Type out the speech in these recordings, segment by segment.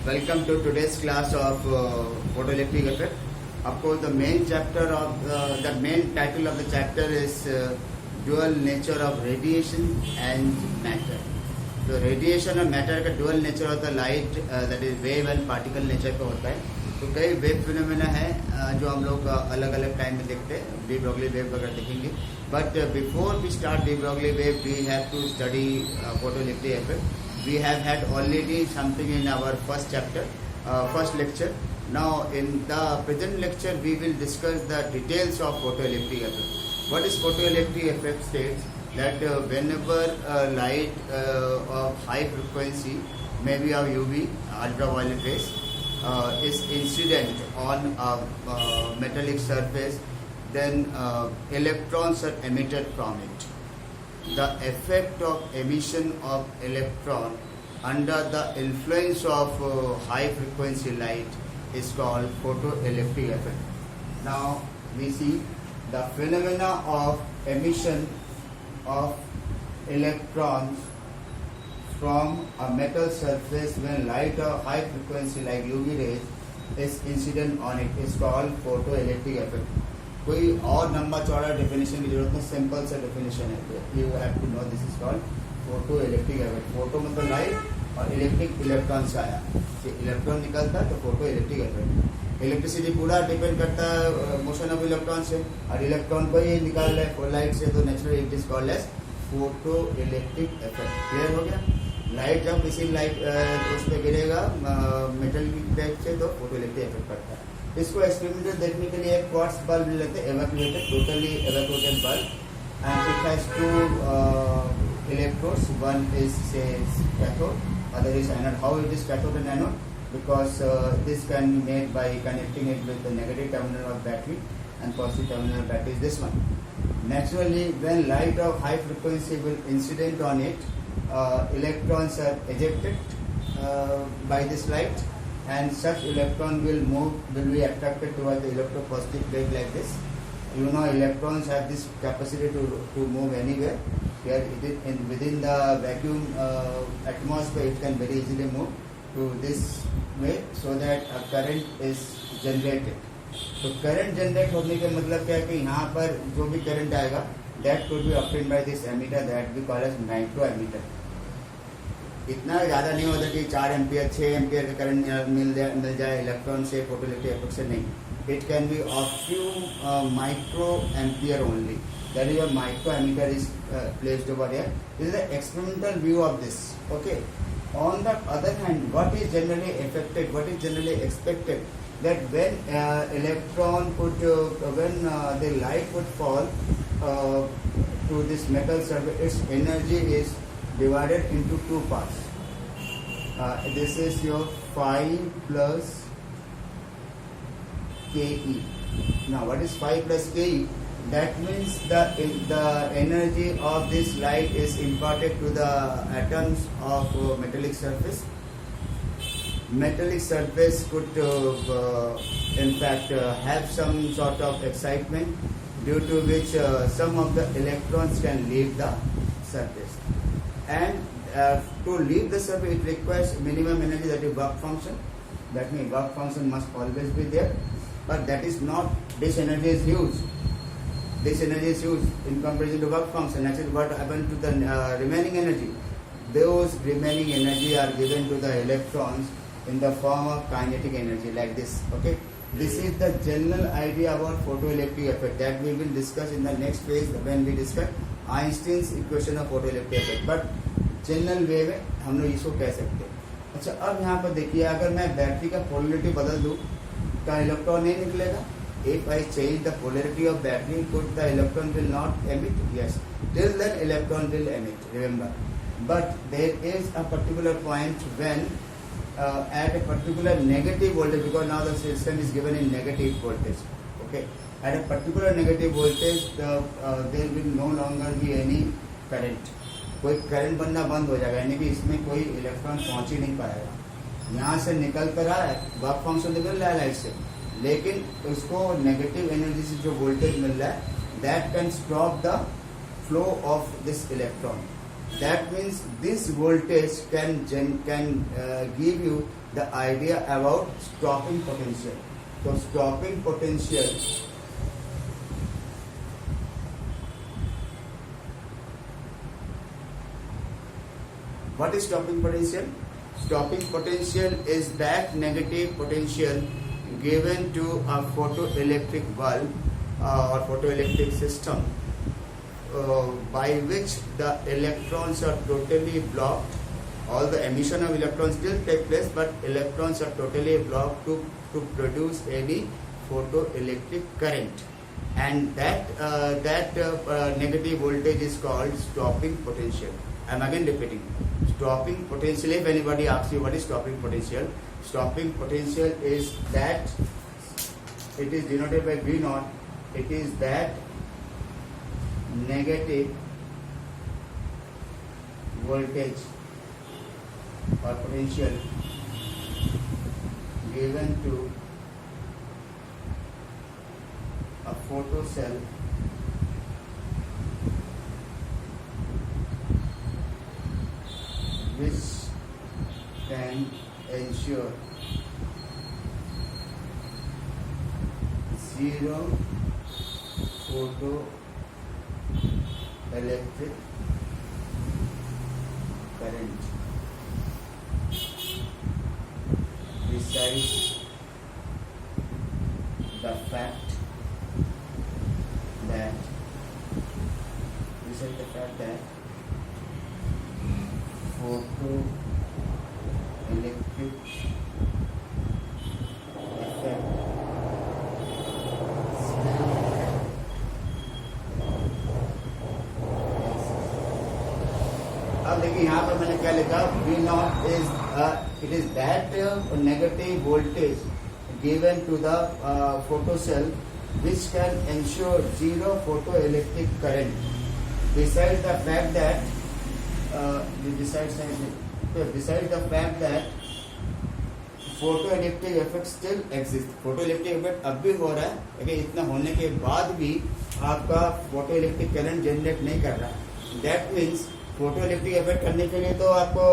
Welcome to today's class of photoelectric effect. Of course, the main chapter of the main title of the chapter is dual nature of radiation and matter. तो radiation और matter का dual nature होता है, light that is wave and particle nature का होता है. तो कई वेव फिनोमेना है जो हम लोग अलग अलग टाइम में देखते हैं. डी ब्रॉगली वेव वगैरह देखेंगे. But before we start de Broglie wave we have to study photoelectric effect. We have had already something in our first chapter, first lecture. Now in the present lecture we will discuss the details of photoelectric effect. What is photoelectric effect? States that whenever light of high frequency, maybe of UV, ultraviolet rays, is incident on a metallic surface, then electrons are emitted from it. The effect of emission of electron under the influence of high frequency light is called photoelectric effect. Now we see the phenomena of emission of electrons from a metal surface when light of high frequency like UV rays is incident on it is called photoelectric effect. कोई और लंबा चौड़ा definition की जरूरत नहीं, simple सा definition है. You have to know this is called photo electric effect. Photo मतलब लाइट और इलेक्ट्रिक इलेक्ट्रॉन से आया, इलेक्ट्रॉन निकलता है तो फोटो इलेक्ट्रिक इफेक्ट. इलेक्ट्रिसिटी पूरा डिपेंड करता है मोशन ऑफ इलेक्ट्रॉन से, और इलेक्ट्रॉन को ही निकाल रहा है लाइट से, तो naturally it is called as photo electric effect. Clear हो गया. लाइट जब किसी लाइट उस पर गिरेगा मेटल की प्लेट से तो फोटो इलेक्ट्रिक इफेक्ट पड़ता है. इसको एक्सपेरिमेंटल देखने के लिए एक क्वार्ट्ज बल्ब लेते हैं, evacuated, totally evacuated bulb, and it has two electrodes. One is says cathode, other is anode. How it is cathode and anode? Because this can be made by connecting it with the negative terminal of battery and positive terminal of battery is this one. Naturally, when light of high frequency will incident on it, electrons are ejected by this light, and such electron will be attracted towards the electropositive plate like this. You know, electrons have this capacity to move anywhere. Here it is within the vacuum atmosphere, it can very easily move to this way so that a current is generated. तो current generate होने का मतलब क्या है कि यहाँ पर जो भी करंट आएगा that could be obtained by this emitter that we call as micro emitter. इतना ज़्यादा नहीं होता कि 4 एम्पियर 6 एम्पियर का करंट मिल जाए इलेक्ट्रॉन से, फोटोइलेक्ट्रिक इफेक्ट से नहीं. It can be of few micro ampere only. That is a micro ammeter is placed over here. This is the experimental view of this. Okay. On the other hand, what is generally affected, what is generally expected, that when electron would when the light would fall to this metal surface, its energy is divided into two parts. This is your phi plus Ke. Now what is phi plus Ke? That means the energy of this light is imparted to the atoms of metallic surface. Metallic surface could in fact have some sort of excitement due to which some of the electrons can leave the surface, and to leave the surface it requires minimum energy, that is work function. That means work function must always be there, but that is not, this energy is huge. This energy is huge in comparison to work function. Actually what happened to the remaining energy? Those remaining energy are given to the electrons in the form of kinetic energy like this. Okay, this is the general idea about photoelectric effect that we will discuss in the next phase when we discuss Einstein's equation of photoelectric effect. But general way में हम लोग इसको कह सकते हैं. अच्छा, अब यहाँ पर देखिए, अगर मैं बैटरी का पोलरिटी बदल दूँ तो इलेक्ट्रॉन नहीं निकलेगा. If I change the polarity of battery, could the electron will not emit? Yes, till then electron will emit, remember. But there is a particular point when at a particular negative voltage, because now the system is given in negative voltage. Okay, at a particular negative voltage there will no longer be any current. कोई current बनना बंद हो जाएगा, यानी कि इसमें कोई electron पहुंच ही नहीं पाएगा. यहाँ से निकल कर आ रहा है, वर्क फंक्शन तो मिल रहा है लाइट से, लेकिन उसको नेगेटिव एनर्जी से जो वोल्टेज मिल रहा है that can stop the flow of this electron. That means this voltage can give you the idea about stopping potential. So stopping potential what is stopping potential? Stopping potential is that negative potential given to a photoelectric bulb or photoelectric system by which the electrons are totally blocked. All the emission of electrons still take place, but electrons are totally blocked to produce any photoelectric current, and that negative voltage is called stopping potential. I am again repeating, stopping potential. If anybody asks you what is stopping potential is that it is denoted by V naught. It is that negative voltage or potential given to a photocell which can ensure zero photoelectric current besides the fact that photoelectric effect अब देखिए यहाँ पर मैंने क्या लिखा, V naught is it is that negative voltage given to the photocell which can ensure zero photoelectric current besides the fact that photoelectric effect still exists. photoelectric effect अब भी हो रहा है, लेकिन इतना होने के बाद भी आपका photoelectric current जनरेट नहीं कर रहा है. That means फोटोइलेक्ट्रिक इफेक्ट करने के लिए तो आपको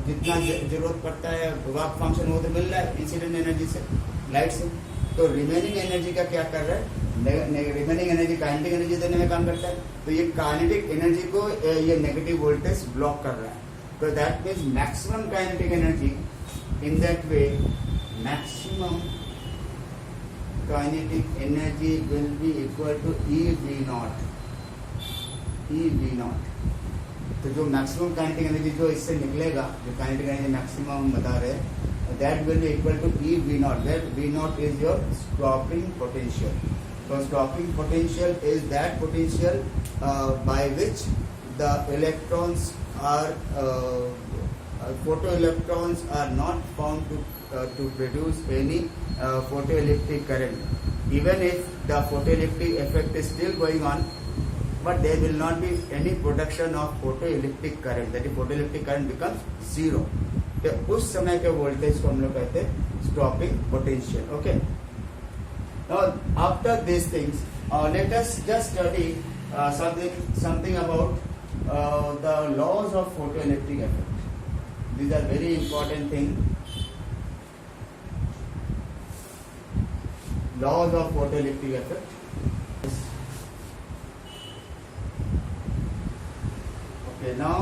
जितना जरूरत पड़ता है वर्क फंक्शन वो तो मिल रहा है इंसिडेंट एनर्जी से, लाइट से. तो रिमेनिंग एनर्जी का क्या कर रहा है, रिमेनिंग एनर्जी काइनेटिक एनर्जी देने में काम करता है. तो ये काइनेटिक एनर्जी को ये नेगेटिव वोल्टेज ब्लॉक कर रहा है. तो that means maximum kinetic energy in that way, maximum kinetic energy will be equal to E V naught. तो जो मैक्सिमम काइनेटिक एनर्जी जो इससे निकलेगा, जो काइनेटिक एनर्जी मैक्सिमम हम बता रहे हैं, that will be equal to E V naught. That V naught is your stopping potential. तो stopping potential is that potential by which the electrons are photoelectrons are not found to produce any photoelectric current. Even if the photoelectric effect is still going on, but there will not be any production of photoelectric current. That is, photoelectric current becomes zero. तो उस समय के voltage को हम लोग कहते हैं stopping potential. Okay, now after this things let us just study something about the laws of photoelectric effect. These are very important things. Laws of photoelectric effect. Okay, now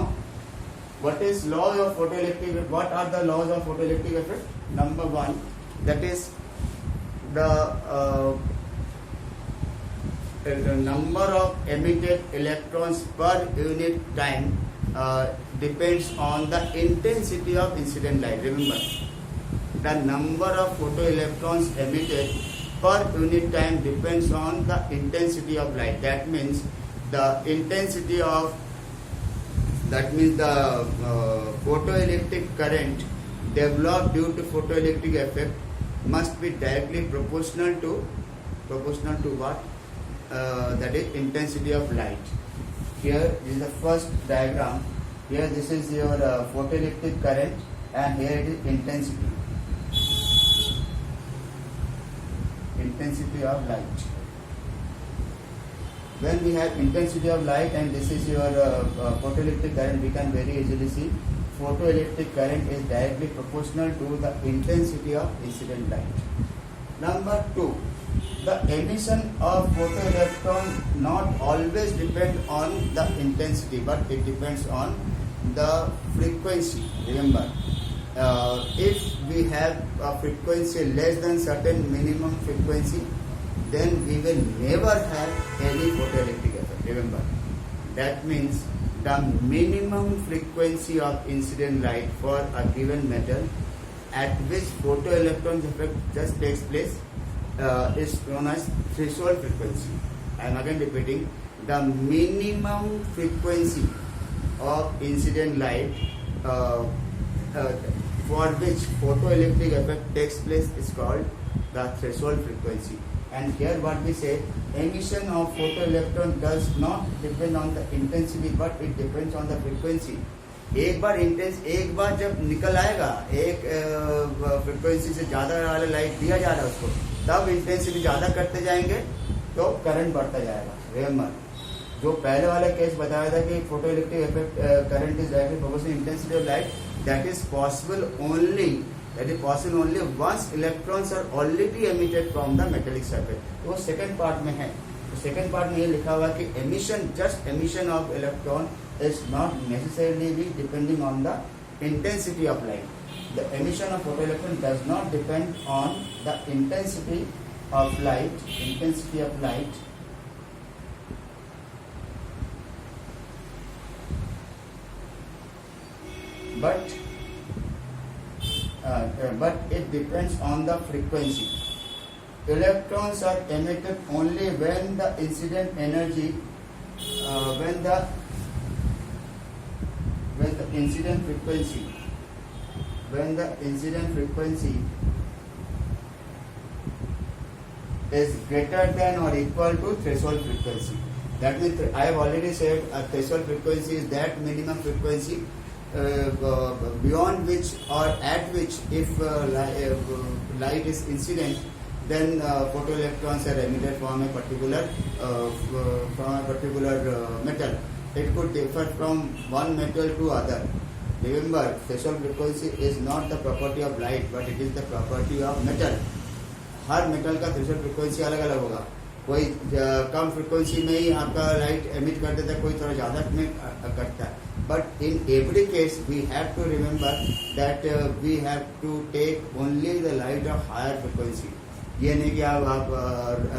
what is law of photoelectric effect? What are the laws of photoelectric effect? Number one, that is the number of emitted electrons per unit time depends on the intensity of incident light. Remember, the number of photoelectrons emitted per unit time depends on the intensity of light. That means the intensity of the photoelectric current developed due to photoelectric effect must be directly proportional to what? That is intensity of light. Here is the first diagram. Here this is your photoelectric current, and here it is intensity of light. When we have intensity of light and this is your photoelectric current, we can very easily see photoelectric current is directly proportional to the intensity of incident light. Number 2, the emission of photoelectron not always depend on the intensity, but it depends on the frequency. Remember, if we have a frequency less than certain minimum frequency, then we will never have any photoelectric effect. Remember, that means the minimum frequency of incident light for a given metal at which photoelectron effect just takes place is known as threshold frequency. I am again repeating, the minimum frequency of incident light for which photoelectric effect takes place is called the threshold frequency. And here what we say, emission of photoelectron does not depend on the intensity, but it depends on the frequency. एक बार जब निकल आएगा, एक frequency से ज़्यादा वाला light दिया जा रहा है उसको, तब इंटेंसिटी ज़्यादा करते जाएंगे तो करंट बढ़ता जाएगा. रिमेंबर, जो पहले वाला केस बताया था कि photoelectric effect current is directly proportional to intensity of light, that is possible only once electrons are already emitted from the metallic surface. तो वो सेकंड पार्ट में है. तो सेकंड पार्ट में ये लिखा हुआ कि emission of electron is not necessarily be depending on the intensity of light. The emission of photoelectron does not depend on the intensity of light. But it depends on the frequency. Electrons are emitted only when the incident energy, when the incident frequency is greater than or equal to threshold frequency. That means I have already said a threshold frequency is that minimum frequency beyond which or at which if light is incident, then photoelectrons are emitted from a particular metal. It could differ from one metal to other. Remember, threshold frequency is not the property of light, but it is the property of metal. Her metal का threshold frequency अलग अलग होगा. कोई कम frequency में ही आपका light emit कर देता है, कोई थोड़ा ज़्यादा में करता है. But in every case we have to remember that we have to take only the light of higher frequency. ये नहीं कि आप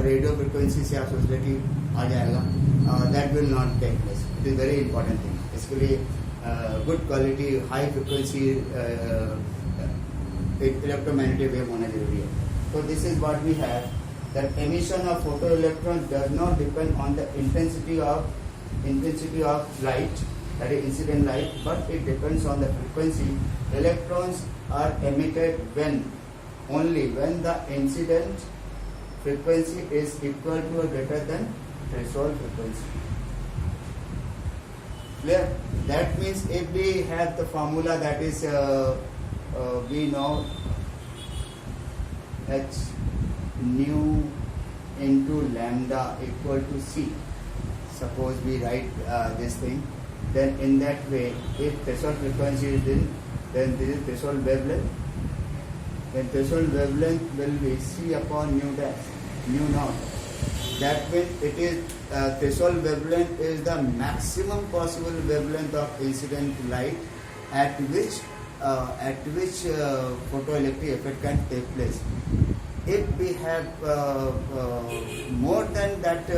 रेडियो फ्रीक्वेंसी से आप सोच रहे कि आ जाएगा. That will not take place. It is very important thing. इसके लिए good quality high frequency electromagnetic wave होना जरूरी है. So this is what we have, that emission of photoelectrons does not depend on the intensity of light, that is incident light, but it depends on the frequency. Electrons are emitted only when the incident frequency is equal to or greater than threshold frequency. Clear? That means if we have the formula that is we know h nu into lambda equal to c. Suppose we write this thing, then in that way, if threshold frequency is in, then this is threshold wavelength. Then threshold wavelength will be c upon nu naught. That means it is threshold wavelength is the maximum possible wavelength of incident light at which photoelectric effect can take place. If we have more than that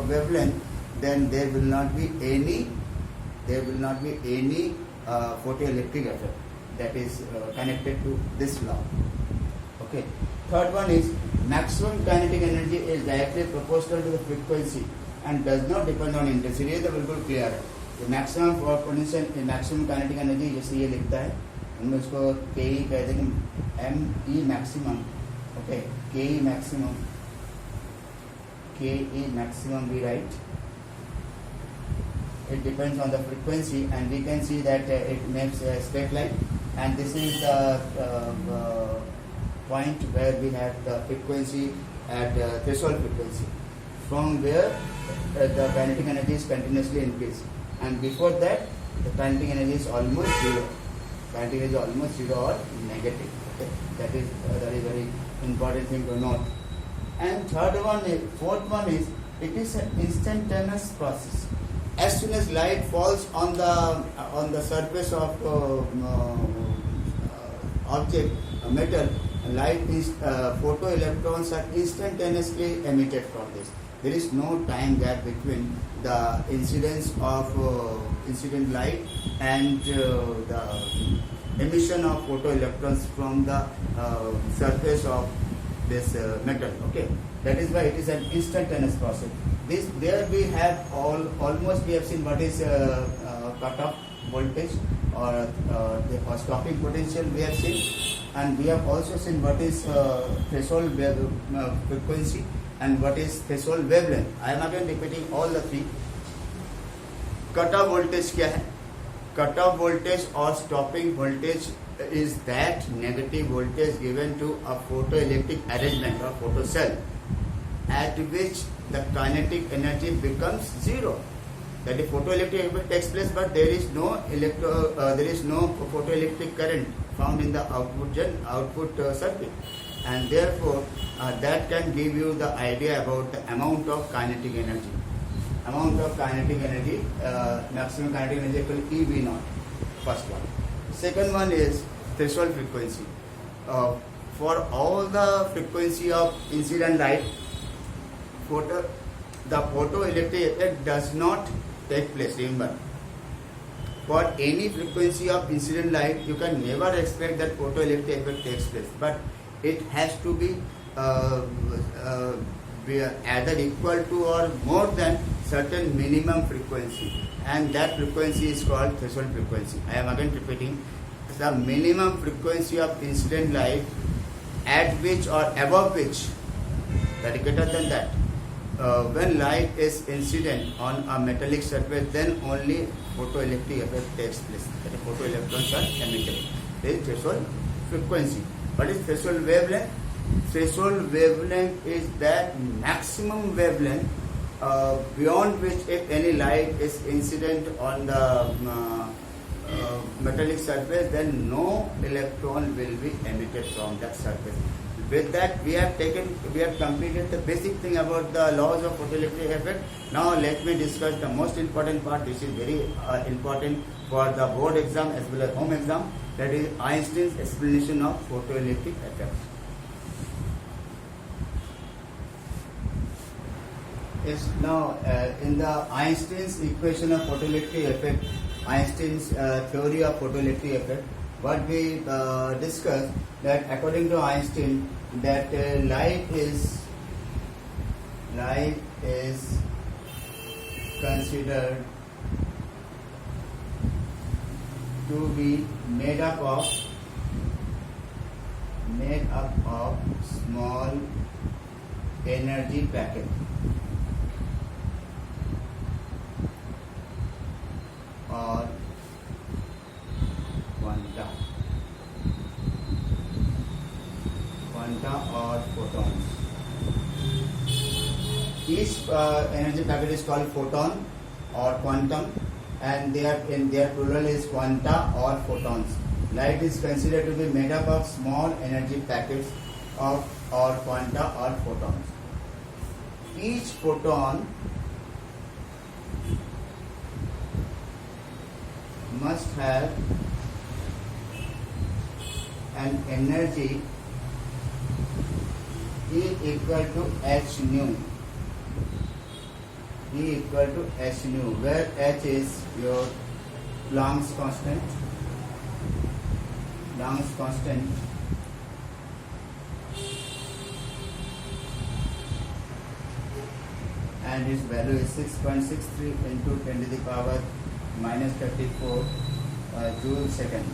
wavelength, then there will not be any photoelectric effect that is connected to this law. Okay. Third one is maximum kinetic energy is directly proportional to the frequency and does not depend on intensity. ये तो बिल्कुल clear है. Maximum potential maximum kinetic energy जैसे ये लिखता है, हम उसको के ई कहते हैं, M E maximum. Okay, k e maximum we write. It depends on the frequency, and we can see that it makes a straight line, and this is the point where we have the frequency at threshold frequency, from where the kinetic energy is continuously increased. And before that, the kinetic energy is almost zero. Kinetic energy is almost zero or negative. Okay? That is very important thing to note. And fourth one is, it is an instantaneous process. As soon as light falls on the surface of object, metal, photoelectrons are instantaneously emitted from this. There is no time gap between the incidence of incident light and the emission of photoelectrons from the surface of this metal. Okay, that is why it is an instantaneous process. There we have almost we have seen what is cutoff voltage or stopping potential we have seen, and we have also seen what is threshold frequency and what is threshold wavelength. I am again repeating all the three. Cutoff voltage क्या है? Cutoff voltage or stopping voltage is that negative voltage given to a photoelectric arrangement or photocell at which the kinetic energy becomes zero. That is, photoelectric effect takes place, but there is no photoelectric current found in the output circuit, and therefore that can give you the idea about the amount of kinetic energy. Maximum kinetic energy equal to EV naught. First one. Second one is threshold frequency. For all the frequency of incident light, the photoelectric effect does not take place. Remember, for any frequency of incident light, you can never expect that photoelectric effect takes place, but it has to be either equal to or more than certain minimum frequency, and that frequency is called threshold frequency. I am again repeating, the minimum frequency of incident light at which or above which, that is greater than that, when light is incident on a metallic surface, then only photoelectric effect takes place. That is, photoelectrons are emitted. This is threshold frequency. What is threshold wavelength? Threshold wavelength is that maximum wavelength beyond which if any light is incident on the metallic surface, then no electron will be emitted from that surface. With that, we have completed the basic thing about the laws of photoelectric effect. Now let me discuss the most important part, which is very important for the board exam as well as home exam. That is Einstein's explanation of photoelectric effect. Yes, now in the Einstein's equation of photoelectric effect, Einstein's theory of photoelectric effect, what we discussed, that according to Einstein, that light is considered to be made up of small energy packet or quanta or photons. Each energy packet is called photon or quantum, and their plural is quanta or photons. Light is considered to be made up of small energy packets or quanta or photons. Each photon must have an energy E equal to h nu. E equal to h nu, where h is your Planck's constant. And its value is 6.63 into 10 to the power minus 34 joule second.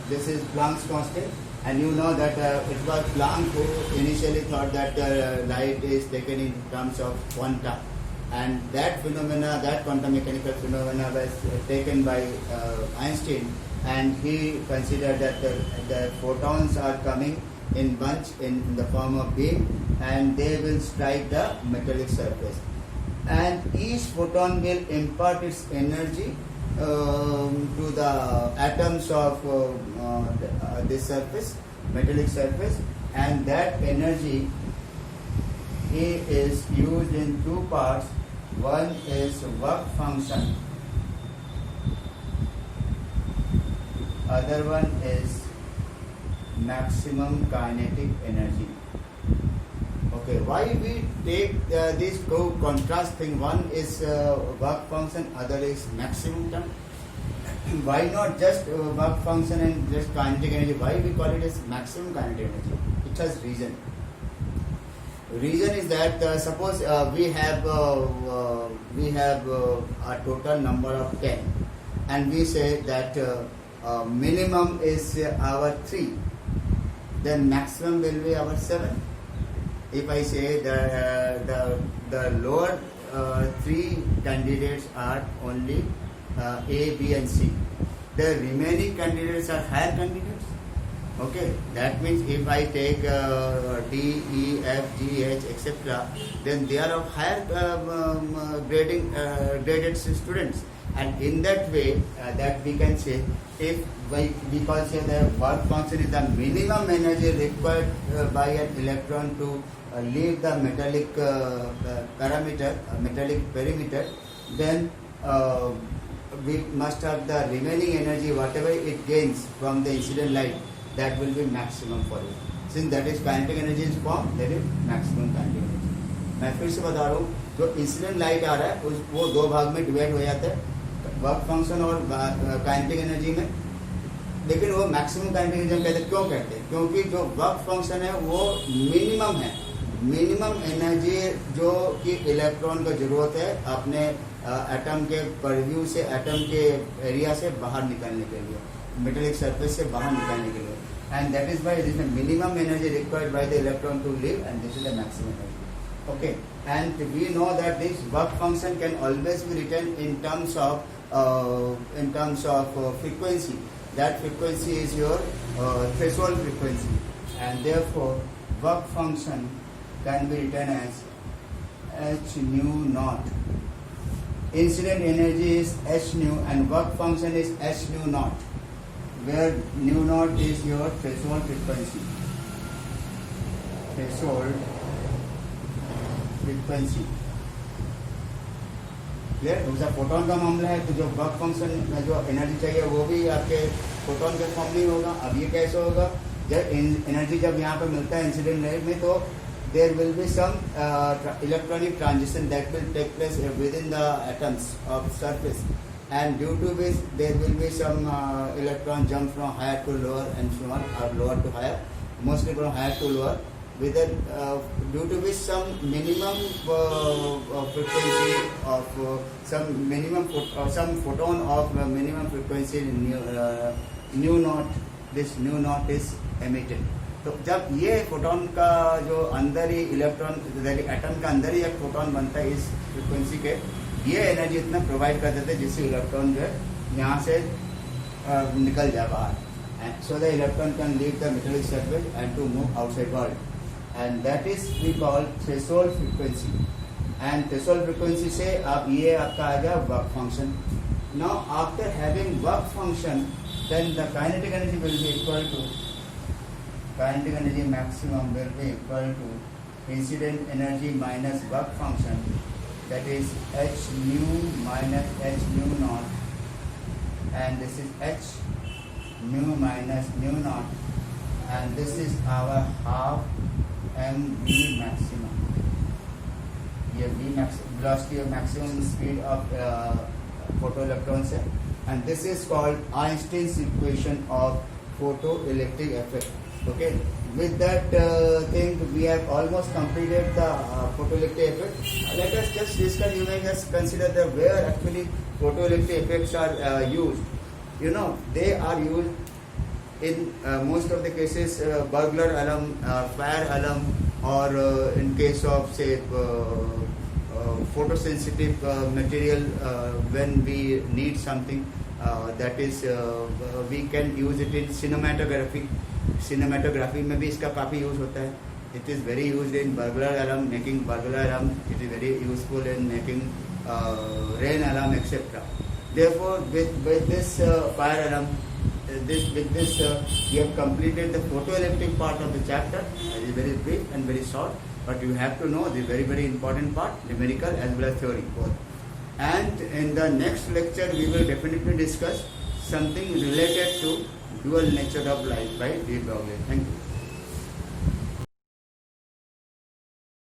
This is Planck's constant, and you know that it was Planck who initially thought that light is taken in terms of quanta, and that phenomena, that quantum mechanical phenomena, was taken by Einstein, and he considered that the photons are coming in bunch in the form of beam, and they will strike the metallic surface, and each photon will impart its energy to the atoms of this surface, metallic surface, and that energy is used in two parts. One is work function, other one is maximum kinetic energy. Okay, why we take these two contrast thing? One is work function, other is maximum term. Why not just work function and just kinetic energy? Why we call it as maximum kinetic energy? It has reason. Reason is that suppose we have a total number of 10, and we say that minimum is our 3, then maximum will be our 7. If I say the lower 3 candidates are only A, B and C, the remaining candidates are higher candidates. Okay, that means if I take D, E, F, G, H, etc., then they are of higher graded students, and in that way that we can say, if we can say the work function is the minimum energy required by an electron to leave the metallic perimeter, then we must have the remaining energy, whatever it gains from the incident light, that will be maximum for it. Since that is kinetic energy is form, that is maximum kinetic energy. मैं फिर से बता रहा हूँ, जो incident light आ रहा है वो दो भाग में डिवाइड हो जाता है, वर्क फंक्शन और काइनेटिक एनर्जी में. लेकिन वो मैक्सिमम काइनेटिक एनर्जी कहते हैं. क्यों कहते हैं? क्योंकि जो वर्क फंक्शन है वो मिनिमम है. मिनिमम एनर्जी जो कि इलेक्ट्रॉन को जरूरत है अपने एटम के परव्यू से, एटम के एरिया से बाहर निकलने के लिए, मेटेलिक सरफेस से बाहर निकलने के लिए. And that is by this minimum energy required by the electron to leave, and this is the maximum energy. Okay, and we know that this work function can always be written in terms of frequency. That frequency is your threshold frequency, and therefore work function can be written as h nu naught. Incident energy is h nu, and work function is h nu naught, where nu naught is your threshold frequency. Threshold frequency. Clear? दूसरा photon का मामला है, तो जो work function में जो energy चाहिए वो भी आपके फोटोन के फॉर्म में होगा. अब ये कैसे होगा? जब एनर्जी जब यहाँ पर मिलता है इंसिडेंट लाइट में, तो there will be some electronic transition that will take place within the atoms of surface, and due to which there will be some electron jump from higher to lower and so on, or lower to higher, mostly from higher to lower, with that due to which some minimum frequency of some minimum some photon of minimum frequency nu naught, this nu naught is emitted. तो जब ये photon का जो अंदर ही electron atom का अंदर ही एक photon बनता है इस फ्रीक्वेंसी के, ये एनर्जी इतना प्रोवाइड कर देते हैं जिससे इलेक्ट्रॉन जो है यहाँ से निकल जाए बाहर, so the electron can leave the metallic surface and to move outside world, and that is we call threshold frequency. And threshold frequency से अब ये आपका आ गया work function. Now after having work function, then the kinetic energy will be equal to kinetic energy maximum will be equal to incident energy minus work function, that is h nu minus h nu naught, and this is h nu minus nu naught, and this is our half mv maximum. ये v velocity of maximum speed of photoelectrons है, and this is called Einstein's equation of photoelectric effect. Okay, with that thing we have almost completed the photoelectric effect. Let us just discuss. You may just consider the where actually photoelectric effects are used. You know, they are used in most of the cases, burglar alarm, fire alarm, or in case of say photosensitive material, when we need something that is we can use it in cinematography. Cinematography में भी इसका काफ़ी use होता है. It is very used in burglar alarm, making burglar alarm. It is very useful in making rain alarm, etc. Therefore, with this fire alarm, with this we have completed the photoelectric part of the chapter. It is very brief and very short, but you have to know the very important part, numerical as well as theory both. And in the next lecture, we will definitely discuss something related to dual nature of light by D. Broglie. Thank you.